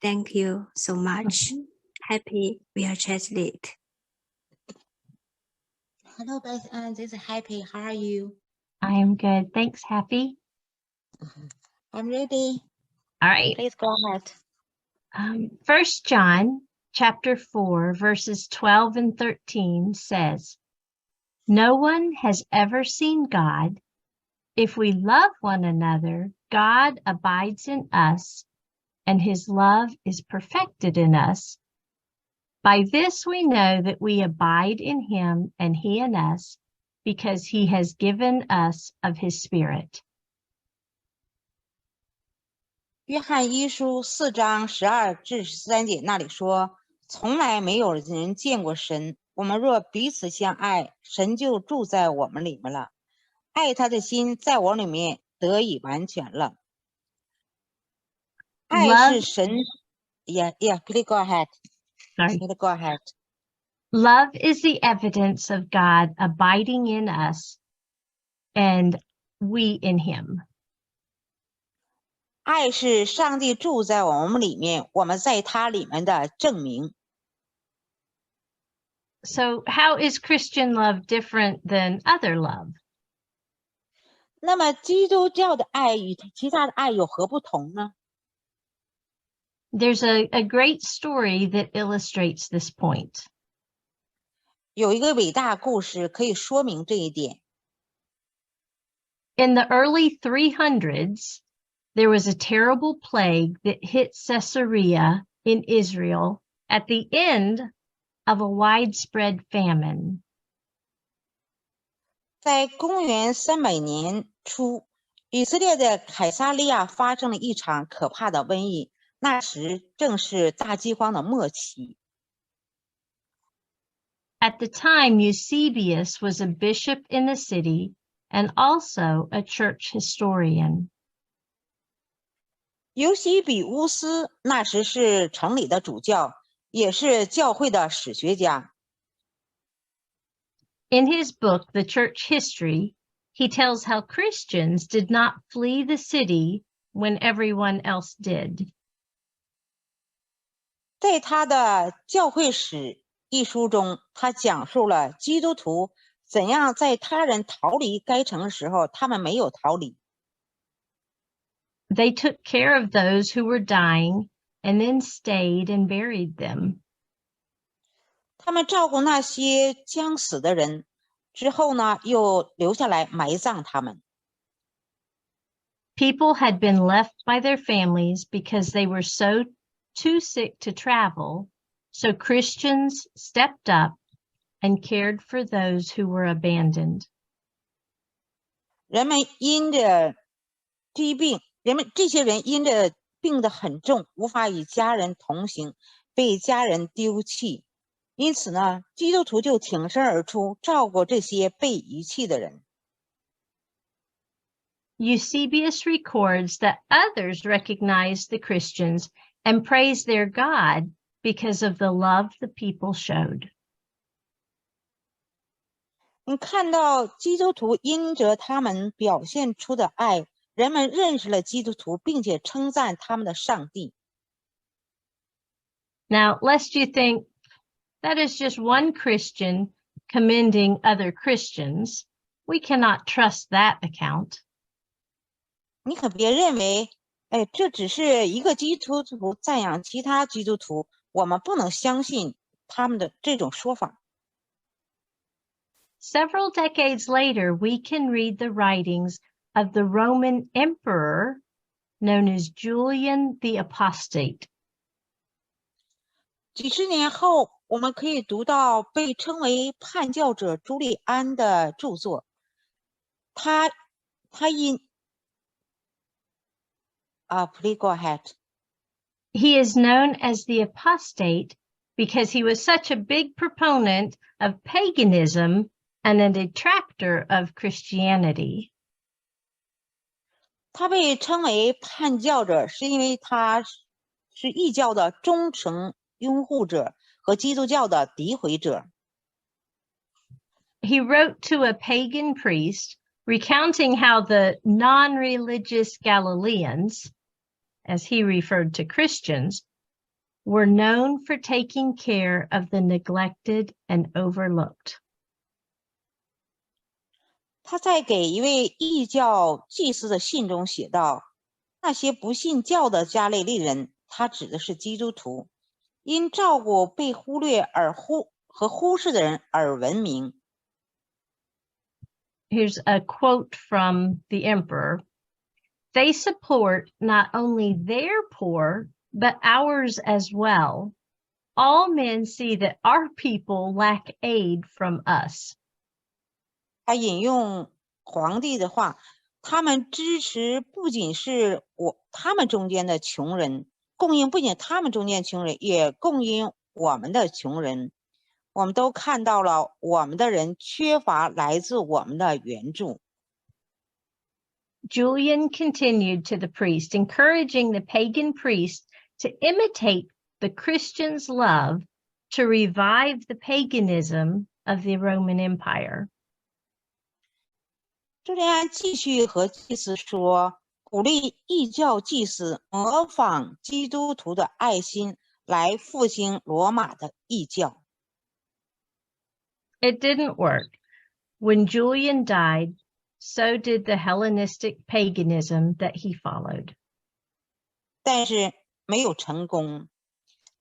Thank you so much. Happy will translate. Hello, Beth. This is Happy. How are you? I am good. Thanks, Happy. I'm ready. All right. Please go ahead. 1 John chapter 4, verses 12 and 13 says, No one has ever seen God. If we love one another, God abides in us, and his love is perfected in us. By this we know that we abide in him and he in us, because he has given us of his Spirit. 约翰一书4章12至13节那里说，从来没有人见过神。我们若彼此相爱，神就住在我们里面了。爱他的心在我里面得以完全了。爱是神 please go ahead. Sorry. Go ahead. Love is the evidence of God abiding in us and we in him. 爱是上帝住在我们里面，我们在他里面的证明。So how is Christian love different than other love? 那么基督教的爱与其他的爱有何不同呢？ There's a great story that illustrates this point. 有一个伟大故事可以说明这一点。In the early 300s, there was a terrible plague that hit Caesarea in Israel at the end of a widespread famine. 在公元300年初，以色列的凯撒利亚发生了一场可怕的瘟疫，那时正是大饥荒的末期。At the time, Eusebius was a bishop in the city and also a church historian. 尤西比乌斯那时是城里的主教，也是教会的史学家。In his book, The Church History, he tells how Christians did not flee the city when everyone else did. 在他的教会史一书中，他讲述了基督徒怎样在他人逃离该城的时候，他们没有逃离。They took care of those who were dying and then stayed and buried them. 他们照顾那些将死的人，之后呢，又留下来埋葬他们。People had been left by their families because they were too sick to travel, so Christians stepped up and cared for those who were abandoned. 人们因着疾病，这些人因着病得很重，无法与家人同行，被家人丢弃。因此呢，基督徒就挺身而出，照顾这些被遗弃的人。Eusebius records that others recognized the Christians and praised their God because of the love the people showed. 你看到基督徒因着他们表现出的爱，人们认识了基督徒，并且称赞他们的上帝。Now, lest you think that is just one Christian commending other Christians, we cannot trust that account. 你可别认为，这只是一个基督徒赞扬其他基督徒，我们不能相信他们的这种说法。Several decades later, we can read the writings of the Roman emperor known as Julian the Apostate. 几十年后，我们可以读到被称为叛教者朱利安的著作。他因please go ahead. He is known as the apostate because he was such a big proponent of paganism and a detractor of Christianity. 他被称为叛教者，是因为他是异教的忠诚拥护者和基督教的诋毁者。He wrote to a pagan priest recounting how the non-religious Galileans, as he referred to Christians, were known for taking care of the neglected and overlooked. 他在给一位异教祭司的信中写道，那些不信教的加利利人，他指的是基督徒，因照顾被忽略和忽视的人而闻名。 Here's a quote from the emperor. They support not only their poor, but ours as well. All men see that our people lack aid from us. 他引用皇帝的话，他们支持不仅是他们中间的穷人，供应不仅他们中间穷人，也供应我们的穷人。我们都看到了我们的人缺乏来自我们的援助。 Julian continued to the priest, encouraging the pagan priest to imitate the Christians' love to revive the paganism of the Roman Empire. 朱利安继续和祭司说，鼓励异教祭司模仿基督徒的爱心，来复兴罗马的异教。 It didn't work. When Julian died, so did the Hellenistic paganism that he followed. 但是没有成功。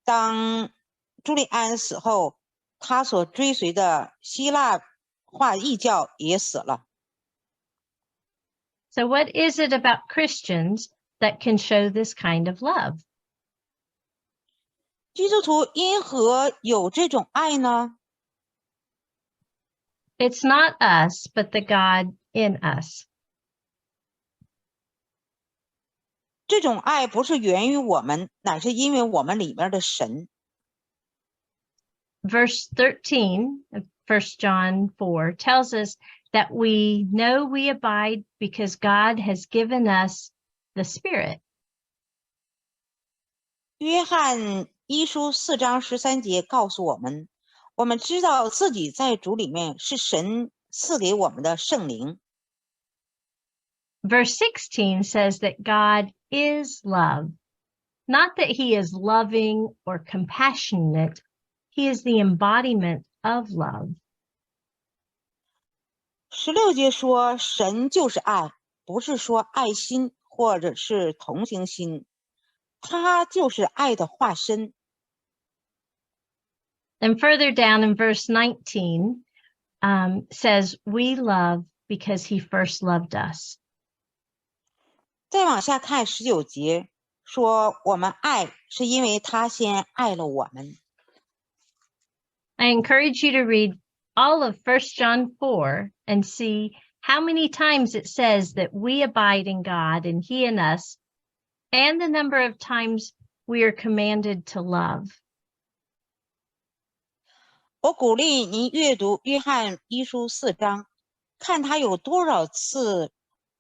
当朱利安死后，他所追随的希腊化异教也死了。 So what is it about Christians that can show this kind of love? 基督徒因何有这种爱呢？ It's not us, but the God in us. 这种爱不是源于我们，乃是因为我们里面的神。 Verse 13 of 1 John 4 tells us that we know we abide because God has given us the Spirit. 约翰一书4章13节告诉我们，我们知道自己在主里面是神赐给我们的圣灵。 Verse 16 says that God is love, not that he is loving or compassionate. He is the embodiment of love. 16节说，神就是爱，不是说爱心或者是同情心，他就是爱的化身。 And further down in verse 19 says, we love because he first loved us. 再往下看19节，说我们爱是因为他先爱了我们。 I encourage you to read all of 1 John 4 and see how many times it says that we abide in God and he in us, and the number of times we are commanded to love. 我鼓励您阅读约翰一书4章，看他有多少次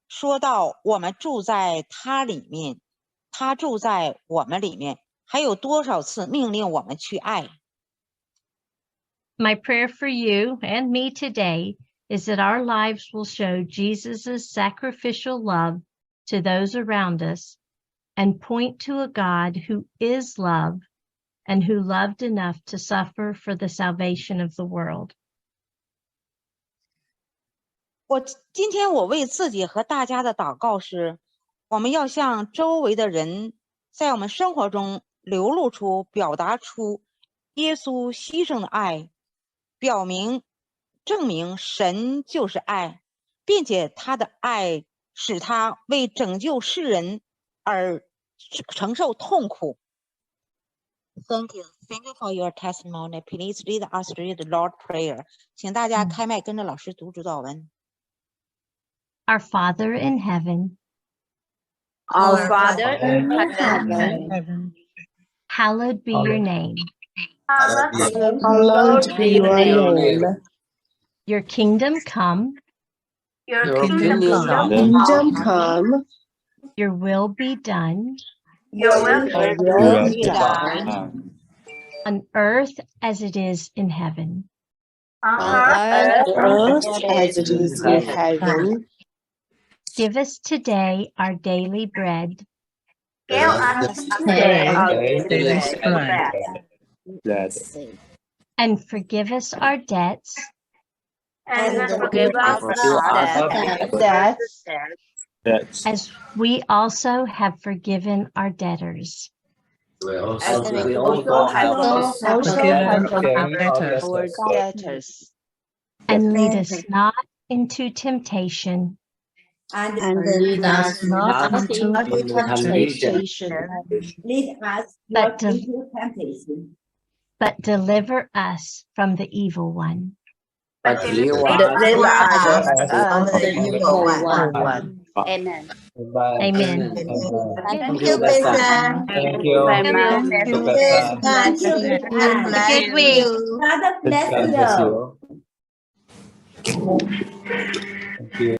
说到我们住在他里面，他住在我们里面，还有多少次命令我们去爱。 My prayer for you and me today is that our lives will show Jesus' sacrificial love to those around us and point to a God who is love and who loved enough to suffer for the salvation of the world. 今天我为自己和大家的祷告是，我们要向周围的人在我们生活中流露出、表达出耶稣牺牲的爱，证明神就是爱，并且他的爱使他为拯救世人而承受痛苦。 Thank you for your testimony. Please lead us through the Lord's Prayer. 请大家开麦跟着老师读主祷文。 Our Father in heaven, Our Father in heaven, hallowed be your name. hallowed be your name. Your kingdom come, Your kingdom come. your will be done Your will be done on earth as it is in heaven. on earth as it is in heaven. Give us today our daily bread. kéo anh daily strength. and forgive us our debts and forgive us our debts as we also have forgiven our debtors. as we also have Forgiven forgiven our our debtors. debtors. And lead us not into temptation, And lead us not into temptation, Lead us But not to- into temptation, but deliver us from the evil one. But deliver deliver us us from the evil one. Amen. Amen. Thank you, Jason. Thank you. Amen. God bless Good week. you. God bless you. Thank you.